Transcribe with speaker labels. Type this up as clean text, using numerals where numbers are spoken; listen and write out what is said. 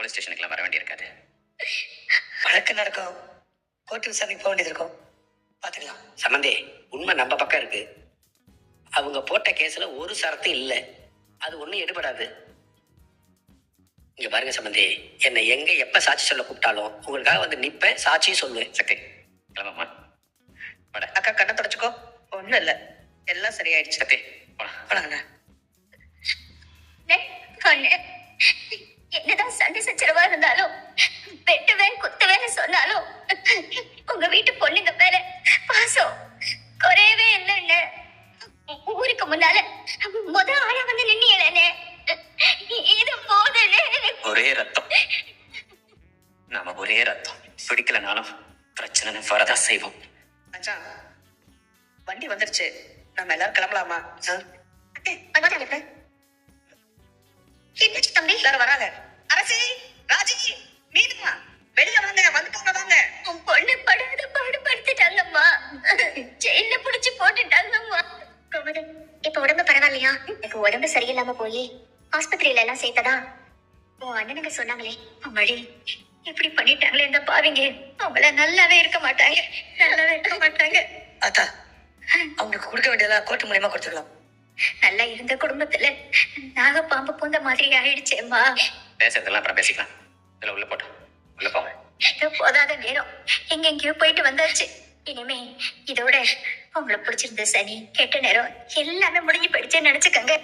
Speaker 1: Police ஸ்டேஷனுக்குலாம் வர வேண்டியிருக்காது.
Speaker 2: வழக்கு நடக்கும், கோர்ட்டு விசாரணைக்கு போக வேண்டியது இருக்கும், பார்த்துக்கலாம்.
Speaker 3: சம்பந்தி, உண்மை நம்ம பக்கம் இருக்கு. அவங்க போட்ட கேஸ்ல ஒரு சரத்து இல்லை, அது ஒன்றும் எடுபடாது. இங்க பாருங்க சம்பந்தி, என்னை எங்க எப்ப சாட்சி சொல்ல கூப்பிட்டாலும் உங்களுக்காக வந்து நிப்பேன், சாட்சியும் சொல்லுவேன்.
Speaker 1: சக்தி கிளம்பம்மா. வாடா.
Speaker 2: அக்கா கண்ணை தொடச்சுக்கோ. ஒன்றும் இல்லை, எல்லாம் சரியாயிடுச்சு.
Speaker 1: சக்தி போலாம்.
Speaker 2: போலாங்கண்ணா.
Speaker 4: என்னதான் சண்டை சச்சரவா இருந்தாலும், வெட்டுவேன் குத்துவேன்னு சொன்னாலும் உங்க வீட்டு பொண்ணுங்க பேர பாசம் குறையவே இல்லைன்னு ஊருக்கு முன்னால முத ஆளா வந்து நின்னியலனே. இது போதுன்னு
Speaker 1: ஒரே ரத்தம், நாம ஒரே ரத்தம். பிடிக்கலனாலும் பிரச்சனை வரதான் செய்வோம்.
Speaker 2: மச்சான், வண்டி வந்துருச்சு, நம்ம எல்லாரும் கிளம்பலாமா?
Speaker 4: என்னாச்சு தம்பி?
Speaker 2: எல்லாரும் வராங்க. அரசி, ராஜி, மீனா, வெளிய வாங்க, வந்துட்டாங்க வாங்க.
Speaker 4: உன் பொண்ணு படாத பாடுபடுத்திட்டாங்கம்மா, ஜெயில புடிச்சு போட்டுட்டாங்கம்மா. கோமதன், இப்ப உடம்பு பரவாயில்லையா? எனக்கு உடம்பு சரியில்லாம போய் ஆஸ்பத்திரியில எல்லாம் சேர்த்ததா உன் அண்ணனுங்க சொன்னாங்களே. அம்மாடி, இப்படி பண்ணிட்டாங்களே இந்த பாவிங்க. அவங்கள நல்லாவே இருக்க மாட்டாங்க, நல்லாவே இருக்க மாட்டாங்க.
Speaker 2: அத்தா, அவங்களுக்கு கொடுக்க வேண்டியதெல்லாம் கோர்ட்டு மூலியமா கொடுத்துக்கலாம்.
Speaker 4: நல்லா இருந்த குடும்பத்துல நாகப்பாம்பு பூந்த மாதிரி ஆயிடுச்சேம்மா.
Speaker 1: பேசுறதெல்லாம் அப்புறம் பேசிக்கலாம். இதுல உள்ள போட்டோம், உள்ள போங்க.
Speaker 4: இது போதாத நேரம் எங்கெங்கயோ போயிட்டு வந்தாச்சு. இனிமே இதோட உங்களை பிடிச்சிருந்த சனி கெட்ட நேரம் எல்லாமே முடிஞ்சு போயிடுச்சுன்னு நினைச்சுக்கங்க.